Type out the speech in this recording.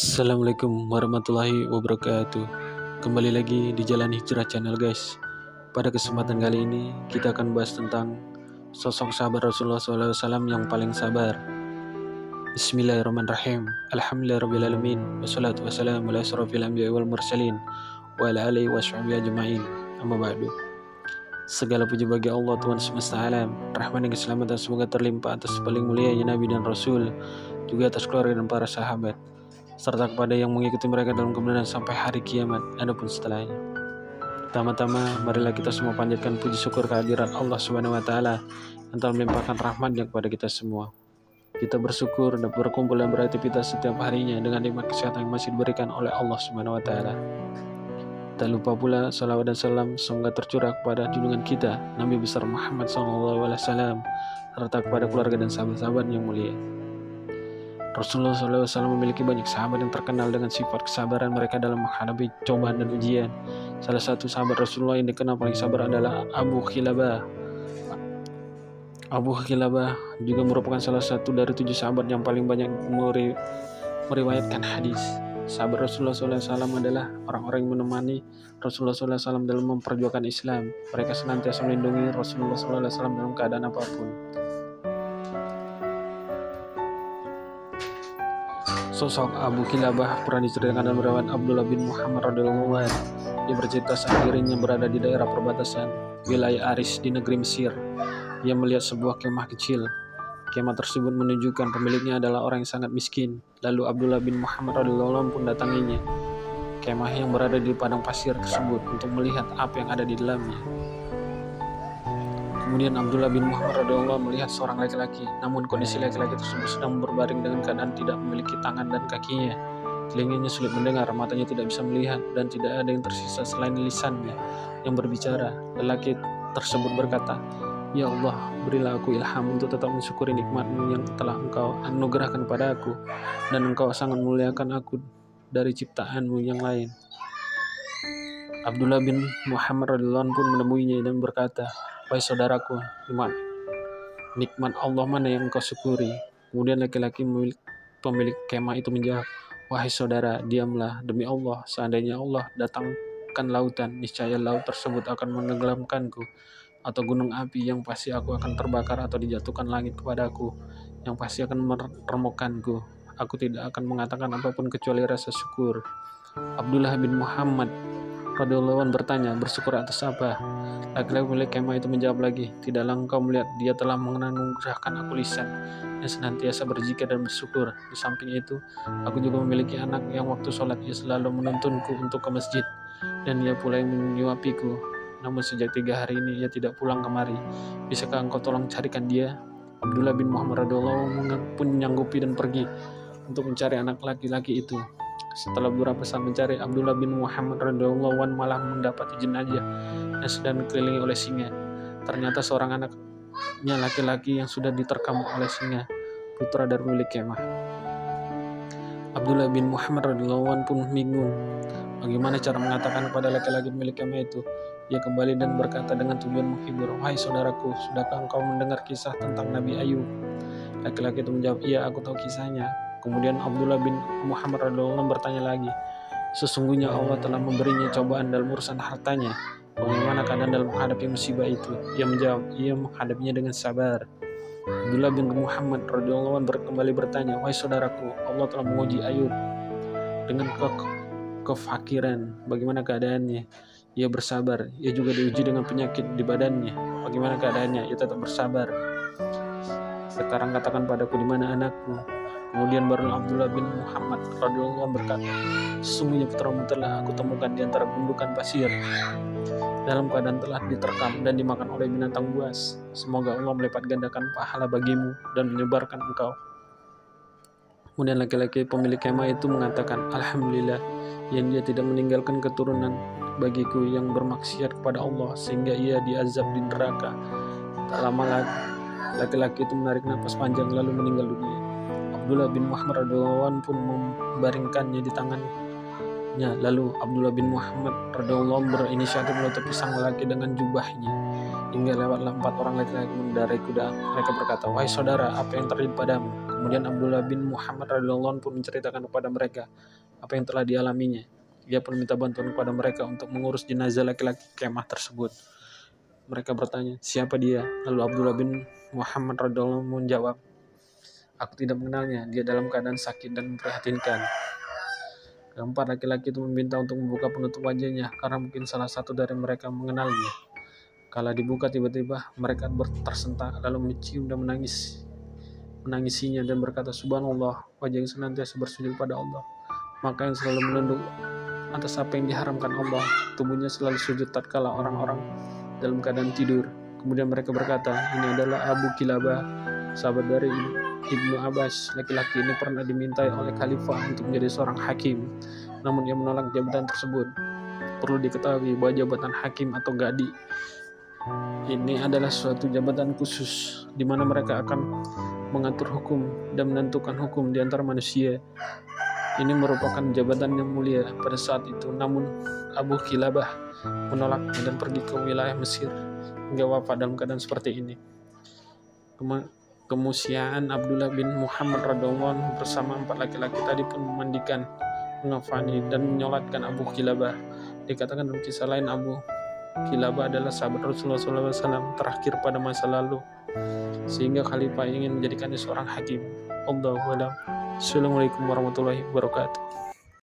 Assalamualaikum warahmatullahi wabarakatuh. Kembali lagi di Jalan Hijrah Channel guys. Pada kesempatan kali ini kita akan bahas tentang sosok sahabat Rasulullah SAW yang paling sabar. Bismillahirrahmanirrahim. Alhamdulillahirrabbilalamin. Wassalatu wassalamu ala asrofil anbiya wal mursalin wa ala alihi wa sahbihi ajma'in. Amma ba'du. Segala puji bagi Allah Tuhan semesta alam. Rahmat dan keselamatan semoga terlimpah atas paling mulianya Nabi dan Rasul, juga atas keluarga dan para sahabat, serta kepada yang mengikuti mereka dalam kebenaran sampai hari kiamat, adapun setelahnya. Pertama-tama, marilah kita semua panjatkan puji syukur kehadiran Allah Subhanahu wa taala yang telah melimpahkan rahmat-Nya kepada kita semua. Kita bersyukur dan berkumpul dan beraktivitas setiap harinya dengan nikmat kesehatan yang masih diberikan oleh Allah Subhanahu wa taala. Tak lupa pula salawat dan salam semoga tercurah kepada junjungan kita Nabi besar Muhammad SAW, serta kepada keluarga dan sahabat-sahabat yang mulia. Rasulullah SAW memiliki banyak sahabat yang terkenal dengan sifat kesabaran mereka dalam menghadapi cobaan dan ujian. Salah satu sahabat Rasulullah yang dikenal paling sabar adalah Abu Khilabah. Abu Khilabah juga merupakan salah satu dari 7 sahabat yang paling banyak meriwayatkan hadis. Sahabat Rasulullah SAW adalah orang-orang yang menemani Rasulullah SAW dalam memperjuangkan Islam. Mereka senantiasa melindungi Rasulullah SAW dalam keadaan apapun. Sosok Abu Khilabah pernah diceritakan dalam riwayat Abdullah bin Muhammad radhiyallahu anhu. Dia bercerita saat dirinya berada di daerah perbatasan wilayah Aris di negeri Mesir. Ia melihat sebuah kemah kecil. Kemah tersebut menunjukkan pemiliknya adalah orang yang sangat miskin. Lalu Abdullah bin Muhammad radhiyallahu anhu pun datanginya kemah yang berada di padang pasir tersebut untuk melihat apa yang ada di dalamnya. Kemudian Abdullah bin Muhammad radhiyallahu anhu melihat seorang laki-laki, namun kondisi laki-laki tersebut sedang berbaring dengan keadaan tidak memiliki tangan dan kakinya. Telinganya sulit mendengar, matanya tidak bisa melihat, dan tidak ada yang tersisa selain lisannya yang berbicara. Lelaki tersebut berkata, "Ya Allah, berilah aku ilham untuk tetap mensyukuri nikmat-Mu yang telah Engkau anugerahkan pada aku, dan Engkau sangat muliakan aku dari ciptaan-Mu yang lain." Abdullah bin Muhammad radhiyallahu anhu pun menemuinya dan berkata, "Wahai saudaraku, nikmat Allah mana yang engkau syukuri?" Kemudian laki-laki pemilik kemah itu menjawab, "Wahai saudara, diamlah. Demi Allah, seandainya Allah datangkan lautan, niscaya laut tersebut akan menenggelamkanku, atau gunung api yang pasti aku akan terbakar, atau dijatuhkan langit kepadaku yang pasti akan meremukkanku. Aku tidak akan mengatakan apapun kecuali rasa syukur." Abdullah bin Muhammad radhiyallahu anhu bertanya, "Bersyukur atas apa?" Laki-laki milik kemah itu menjawab lagi, "Tidaklah engkau melihat Dia telah menganugerahkan aku lisan yang senantiasa berzikir dan bersyukur. Di samping itu, aku juga memiliki anak yang waktu sholat ia selalu menuntunku untuk ke masjid, dan ia pula yang menyuapiku. Namun sejak 3 hari ini ia tidak pulang kemari. Bisakah engkau tolong carikan dia?" Abdullah bin Muhammad radhiyallahu anhu pun menyanggupi dan pergi untuk mencari anak laki-laki itu. Setelah beberapa saat mencari, Abdullah bin Muhammad radhiyallahu anhu malah mendapati jenazah yang sedang dikelilingi oleh singa. Ternyata seorang anaknya laki-laki yang sudah diterkam oleh singa, putra dari milik kemah. Abdullah bin Muhammad radhiyallahu anhu pun bingung bagaimana cara mengatakan kepada laki-laki milik kemah itu. Ia kembali dan berkata dengan tujuan menghibur, "Wahai saudaraku, sudahkah engkau mendengar kisah tentang Nabi Ayub?" Laki-laki itu menjawab, "Iya, aku tahu kisahnya." Kemudian Abdullah bin Muhammad radhiyallahu anhu bertanya lagi, "Sesungguhnya Allah telah memberinya cobaan dalam urusan hartanya. Bagaimana keadaan dalam menghadapi musibah itu?" Ia menjawab, "Ia menghadapinya dengan sabar." Abdullah bin Muhammad radhiyallahu anhu kembali bertanya, "Wahai saudaraku, Allah telah menguji Ayub dengan kefakiran. Bagaimana keadaannya?" Ia bersabar. Ia juga diuji dengan penyakit di badannya. Bagaimana keadaannya? Ia tetap bersabar. Sekarang katakan padaku, di mana anakku? Kemudian barulah Abdullah bin Muhammad radhiyallahu anhu berkata, "Sesungguhnya putramu telah aku temukan di antara gundukan pasir, dalam keadaan telah diterkam dan dimakan oleh binatang buas. Semoga Allah melipat gandakan pahala bagimu dan menyebarkan engkau." Kemudian laki-laki pemilik kemah itu mengatakan, "Alhamdulillah, yang dia tidak meninggalkan keturunan bagiku yang bermaksiat kepada Allah sehingga ia diazab di neraka." Tak lama lagi laki-laki itu menarik napas panjang lalu meninggal dunia. Abdullah bin Muhammad radhiyallahu anhu pun membaringkannya di tangannya. Lalu Abdullah bin Muhammad radhiyallahu anhu berinisiatif menutupi sang lelaki dengan jubahnya. Hingga lewatlah 4 orang laki-laki mengendarai kuda. Mereka berkata, "Wahai saudara, apa yang terjadi padamu?" Kemudian Abdullah bin Muhammad radhiyallahu anhu pun menceritakan kepada mereka apa yang telah dialaminya. Ia pun minta bantuan kepada mereka untuk mengurus jenazah laki-laki kemah tersebut. Mereka bertanya, siapa dia? Lalu Abdullah bin Muhammad radhiyallahu anhu menjawab, aku tidak mengenalnya, dia dalam keadaan sakit dan memprihatinkan. Keempat laki-laki itu meminta untuk membuka penutup wajahnya karena mungkin salah satu dari mereka mengenalnya. Kala dibuka tiba-tiba mereka tersentak lalu mencium dan menangisinya dan berkata, subhanallah, wajah yang senantiasa bersujud pada Allah, maka yang selalu menunduk atas apa yang diharamkan Allah, tubuhnya selalu sujud tatkala orang-orang dalam keadaan tidur. Kemudian mereka berkata, ini adalah Abu Kilabah, sahabat dari Ibnu Abbas. Laki-laki ini pernah dimintai oleh khalifah untuk menjadi seorang hakim, namun ia menolak jabatan tersebut. Perlu diketahui bahwa jabatan hakim atau gadi ini adalah suatu jabatan khusus di mana mereka akan mengatur hukum dan menentukan hukum di antara manusia. Ini merupakan jabatan yang mulia pada saat itu, namun Abu Kilabah menolaknya dan pergi ke wilayah Mesir hingga wafat dalam keadaan seperti ini. Kemusiaan Abdullah bin Muhammad radhiyallahu anhu bersama 4 laki-laki tadi pun memandikan, mengafani dan menyolatkan Abu Kilabah. Dikatakan dalam kisah lain, Abu Kilabah adalah sahabat Rasulullah SAW terakhir pada masa lalu, sehingga khalifah ingin menjadikannya seorang hakim. Allahu a'lam. Assalamualaikum warahmatullahi wabarakatuh.